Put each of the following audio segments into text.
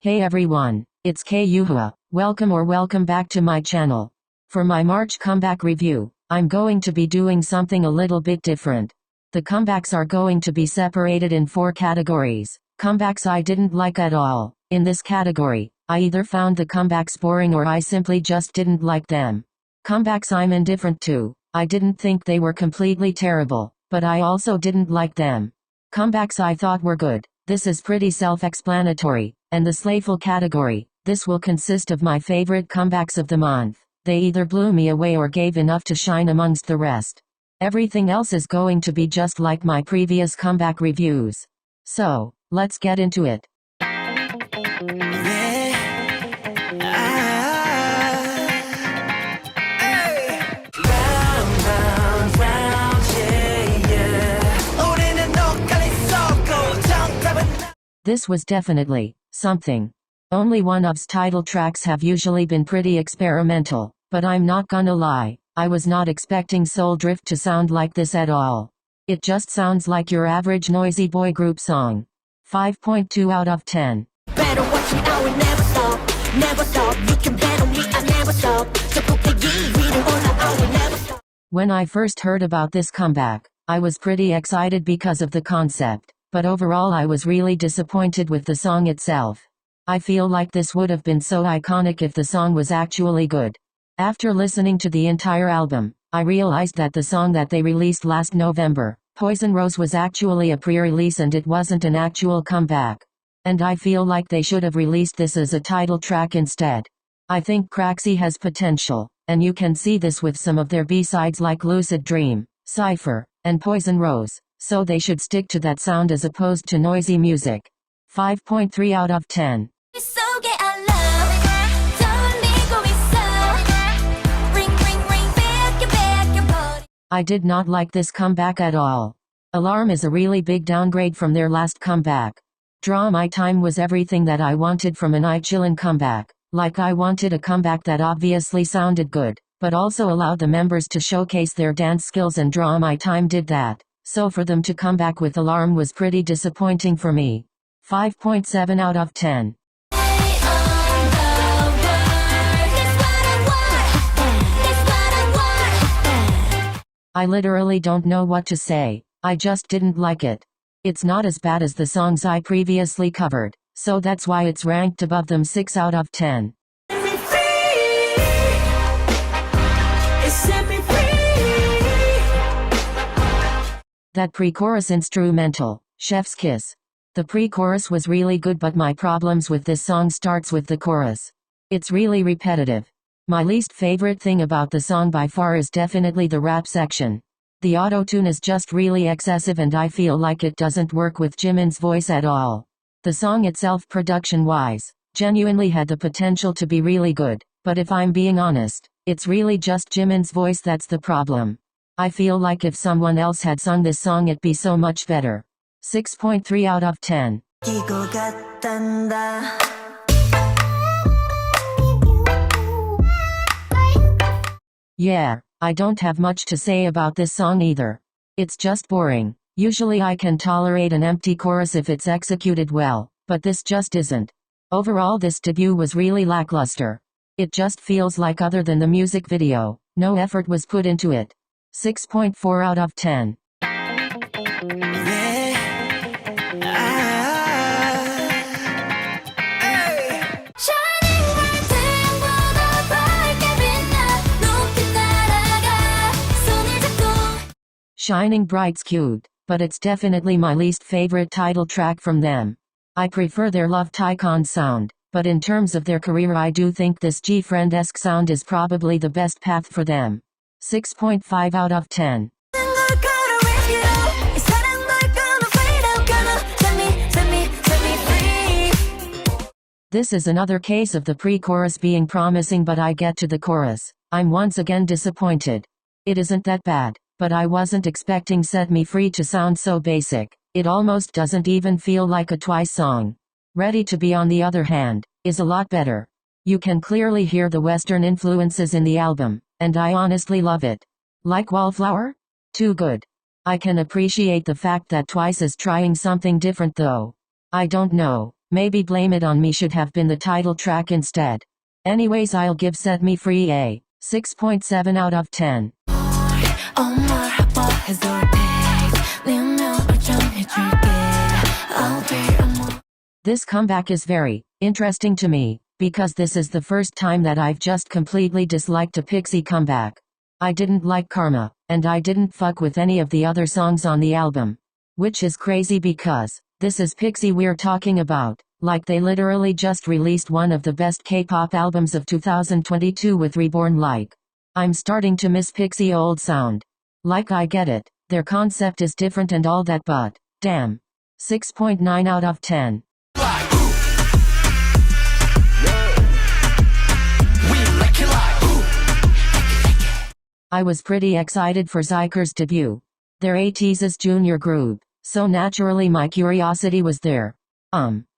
Hey everyone, it's Yuhua. Welcome back to my channel. For my March comeback review, I'm going to be doing something a little bit different. The comebacks are going to be separated in 4 categories. Comebacks I didn't like at all. In this category, I either found the comebacks boring or I simply just didn't like them. Comebacks I'm indifferent to. I didn't think they were completely terrible, but I also didn't like them. Comebacks I thought were good. This is pretty self-explanatory. And the slayful category, this will consist of my favorite comebacks of the month. They either blew me away or gave enough to shine amongst the rest. Everything else is going to be just like my previous comeback reviews. So, let's get into it. This was definitely something. OnlyOneOf's title tracks have usually been pretty experimental, but I'm not gonna lie, I was not expecting Soul Drift to sound like this at all. It just sounds like your average noisy boy group song. 5.2 out of 10. Better watch me, I will never stop, you can bet on me, I never stop. When I first heard about this comeback, I was pretty excited because of the concept. But overall I was really disappointed with the song itself. I feel like this would have been so iconic if the song was actually good. After listening to the entire album, I realized that the song that they released last November, Poison Rose, was actually a pre-release and it wasn't an actual comeback. And I feel like they should have released this as a title track instead. I think Craxy has potential, and you can see this with some of their B-sides like Lucid Dream, Cypher, and Poison Rose. So they should stick to that sound as opposed to noisy music. 5.3 out of 10. I did not like this comeback at all. Alarm is a really big downgrade from their last comeback. Draw My Time was everything that I wanted from an ichillin comeback. Like I wanted a comeback that obviously sounded good, but also allowed the members to showcase their dance skills, and Draw My Time did that. So for them to come back with Alarm was pretty disappointing for me. 5.7 out of 10. I literally don't know what to say. I just didn't like it. It's not as bad as the songs I previously covered, so that's why it's ranked above them. 6 out of 10. That pre-chorus instrumental, Chef's Kiss. The pre-chorus was really good, but my problems with this song starts with the chorus. It's really repetitive. My least favorite thing about the song by far is definitely the rap section. The auto-tune is just really excessive and I feel like it doesn't work with Jimin's voice at all. The song itself, production-wise, genuinely had the potential to be really good, but if I'm being honest, it's really just Jimin's voice that's the problem. I feel like if someone else had sung this song it'd be so much better. 6.3 out of 10. Yeah, I don't have much to say about this song either. It's just boring. Usually I can tolerate an empty chorus if it's executed well, but this just isn't. Overall this debut was really lackluster. It just feels like, other than the music video, no effort was put into it. 6.4 out of 10. Shining Bright's cute, but it's definitely my least favorite title track from them. I prefer their Love Tycoon sound, but in terms of their career I do think this G-Friend-esque sound is probably the best path for them. 6.5 out of 10. This is another case of the pre-chorus being promising, but I get to the chorus, I'm once again disappointed. It isn't that bad, but I wasn't expecting Set Me Free to sound so basic. It almost doesn't even feel like a Twice song. Ready to Be, on the other hand, is a lot better. You can clearly hear the Western influences in the album, and I honestly love it. Like Wallflower? Too good. I can appreciate the fact that Twice is trying something different though. I don't know. Maybe Blame It On Me should have been the title track instead. Anyways, I'll give Set Me Free a 6.7 out of 10. This comeback is very interesting to me, because this is the first time that I've just completely disliked a PIXY comeback. I didn't like Karma, and I didn't fuck with any of the other songs on the album. Which is crazy because this is PIXY we're talking about. Like they literally just released one of the best K-pop albums of 2022 with Reborn. Like, I'm starting to miss PIXY old sound. Like I get it, their concept is different and all that, but damn. 6.9 out of 10. I was pretty excited for Xikers' debut. They're ATEEZ's junior group, so naturally my curiosity was there.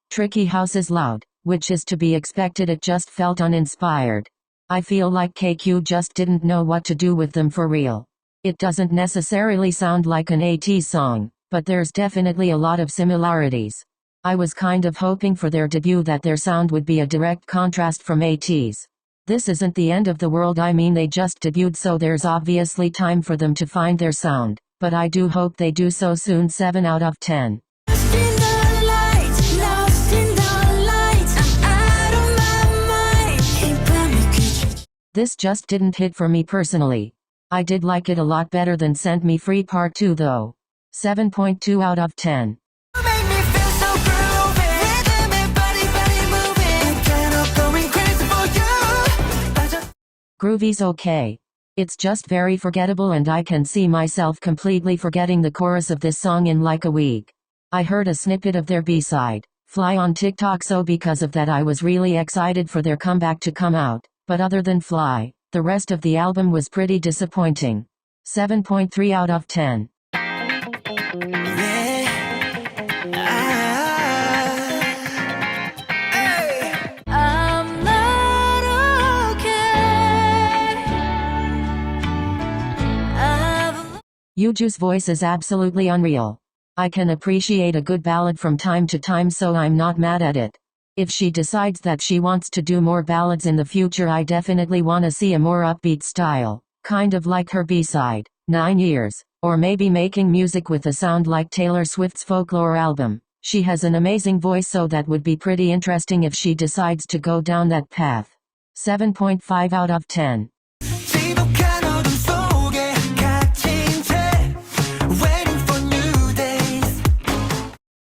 Tricky House is loud, which is to be expected. It just felt uninspired. I feel like KQ just didn't know what to do with them for real. It doesn't necessarily sound like an ATEEZ song, but there's definitely a lot of similarities. I was kind of hoping for their debut that their sound would be a direct contrast from ATEEZ. This isn't the end of the world, I mean they just debuted, so there's obviously time for them to find their sound, but I do hope they do so soon. 7 out of 10. This just didn't hit for me personally. I did like it a lot better than Set Me Free Part 2 though. 7.2 out of 10. Groovy's okay. It's just very forgettable and I can see myself completely forgetting the chorus of this song in like a week. I heard a snippet of their B-side, Fly, on TikTok, so because of that I was really excited for their comeback to come out, but other than Fly, the rest of the album was pretty disappointing. 7.3 out of 10. Yuju's voice is absolutely unreal. I can appreciate a good ballad from time to time, so I'm not mad at it. If she decides that she wants to do more ballads in the future, I definitely want to see a more upbeat style, kind of like her B-side, 9 Years, or maybe making music with a sound like Taylor Swift's Folklore album. She has an amazing voice, so that would be pretty interesting if she decides to go down that path. 7.5 out of 10.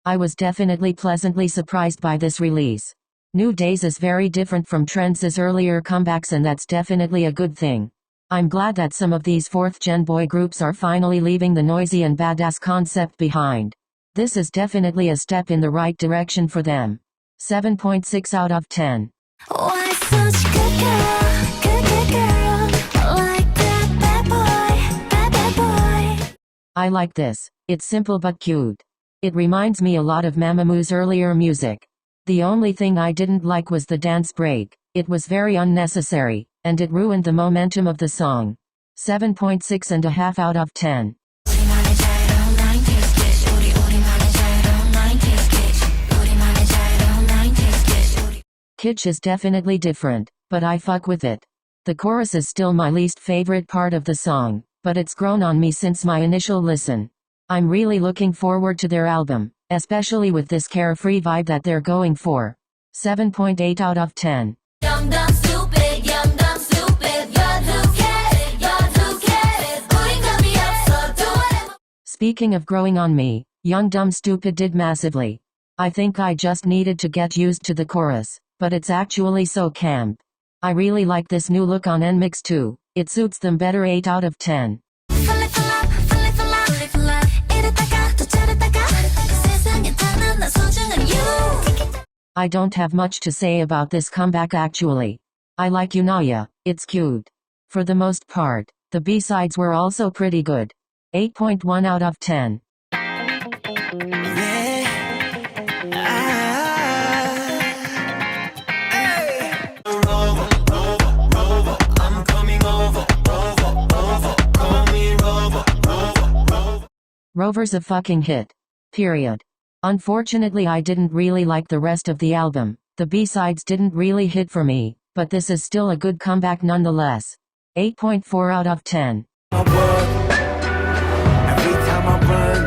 I was definitely pleasantly surprised by this release. New Days is very different from Trendz's earlier comebacks, and that's definitely a good thing. I'm glad that some of these 4th-gen boy groups are finally leaving the noisy and badass concept behind. This is definitely a step in the right direction for them. 7.6 out of 10. Why such good girl, like that bad boy. I like this. It's simple but cute. It reminds me a lot of Mamamoo's earlier music. The only thing I didn't like was the dance break. It was very unnecessary, and it ruined the momentum of the song. 7.6 out of 10. Kitsch is definitely different, but I fuck with it. The chorus is still my least favorite part of the song, but it's grown on me since my initial listen. I'm really looking forward to their album, especially with this carefree vibe that they're going for. 7.8 out of 10. Young, dumb, stupid, young, dumb, stupid, young, who cares, me up, so do it. Speaking of growing on me, Young Dumb Stupid did massively. I think I just needed to get used to the chorus, but it's actually so camp. I really like this new look on nmixx too. It suits them better. 8 out of 10. I don't have much to say about this comeback actually. I like Yunaya, it's cute. For the most part, the B-sides were also pretty good. 8.1 out of 10. Rover's a fucking hit. Period. Unfortunately, I didn't really like the rest of the album. The B-sides didn't really hit for me, but this is still a good comeback nonetheless. 8.4 out of 10. Every time I run,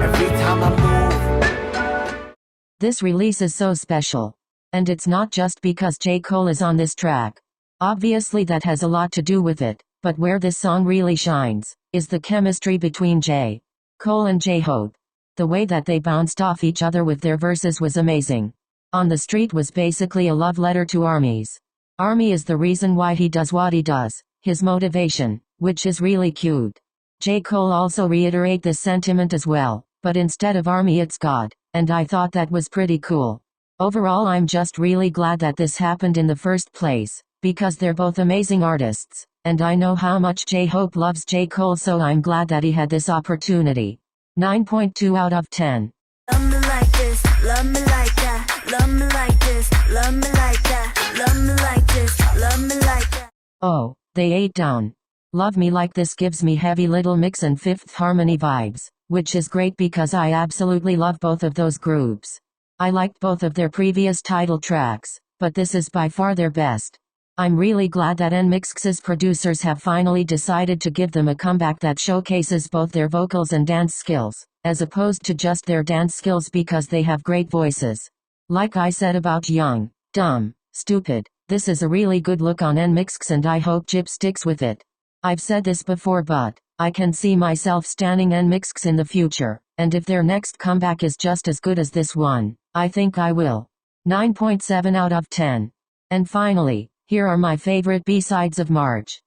every time I move. This release is so special. And it's not just because J. Cole is on this track. Obviously that has a lot to do with it, but where this song really shines is the chemistry between J. Cole and J-Hope. The way that they bounced off each other with their verses was amazing. On the Street was basically a love letter to ARMY's. ARMY is the reason why he does what he does, his motivation, which is really cute. J. Cole also reiterate this sentiment as well, but instead of ARMY it's God, and I thought that was pretty cool. Overall, I'm just really glad that this happened in the first place, because they're both amazing artists, and I know how much J-Hope loves J. Cole, so I'm glad that he had this opportunity. 9.2 out of 10. Love me like this, love me like that, love me like this, love me like that, love me like this, love me like that. Oh, they ate down. Love Me Like This gives me heavy Little Mix and Fifth Harmony vibes, which is great because I absolutely love both of those groups. I liked both of their previous title tracks, but this is by far their best. I'm really glad that nmixx's producers have finally decided to give them a comeback that showcases both their vocals and dance skills, as opposed to just their dance skills, because they have great voices. Like I said about Young, Dumb, Stupid, this is a really good look on nmixx and I hope Jip sticks with it. I've said this before, but I can see myself standing nmixx in the future, and if their next comeback is just as good as this one, I think I will. 9.7 out of 10. And finally, here are my favorite B-sides of March.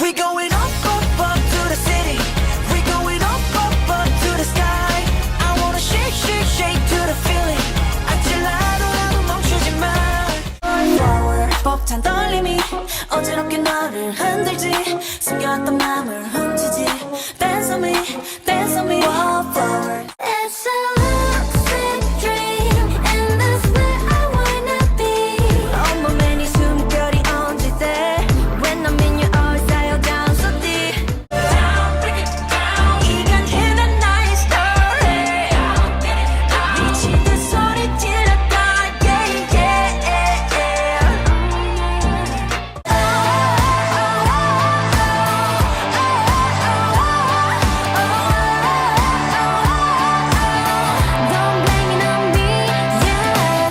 We going up, up, up to the city. We going up, up, up to the sky. I wanna shake, shake, shake to the feeling. 아찔라도 멈추지 마. Forward, 벅찬 떨림이 어지럽게 너를 흔들지. 숨겨왔던 맘을 훔치지. Dance on me, dance on me. Walk forward. It's a lucid dream, and that's where I wanna be. 온몸에 네 숨결이 얹을 때, when I'm in your arms, dial down so deep. Down, break it down. 이건 흔한 나의 story. 미치듯 소리 질렀다, yeah, yeah. Don't blame it on me, yeah.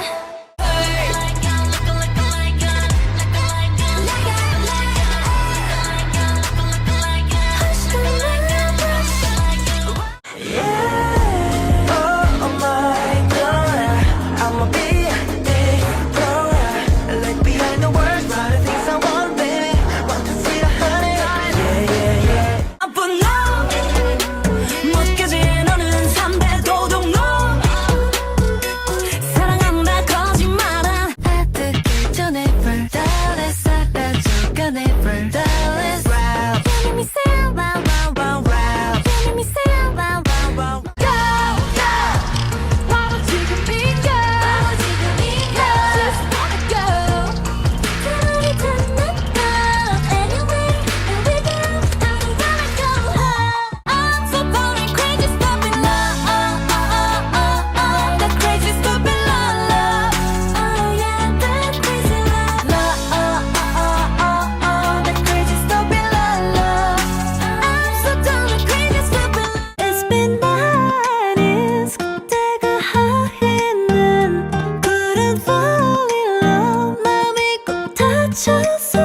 Oh my God, I'ma be the pro. Look behind the words, write the things I want, baby. Want to see the honey, yeah, yeah, yeah. 아픈 너, 묶여진 너는 3배 도둑놈. 사랑한다 거짓말아. 따뜻기 전에 burn. 달래 사라져가 never. 달래 rap. Let me say wow, wow, wow, wow. Let me say wow, wow, wow. Go, go. 바로 지금이야. 바로 지금이야. Just wanna go. Tonight, tonight, anyway, and we go. I don't wanna go home. I'm so boring, crazy, stupid love. That crazy, stupid love. Oh yeah, that crazy love. That crazy, stupid love. I'm so done with crazy, stupid love. It's been 9 years. 그때가 하얘는 couldn't fall in love. 마음이 꼭 다쳤어.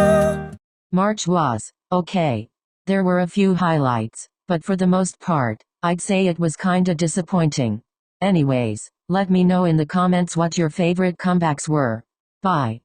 March was okay. There were a few highlights, but for the most part, I'd say it was kinda disappointing. Anyways, let me know in the comments what your favorite comebacks were. Bye.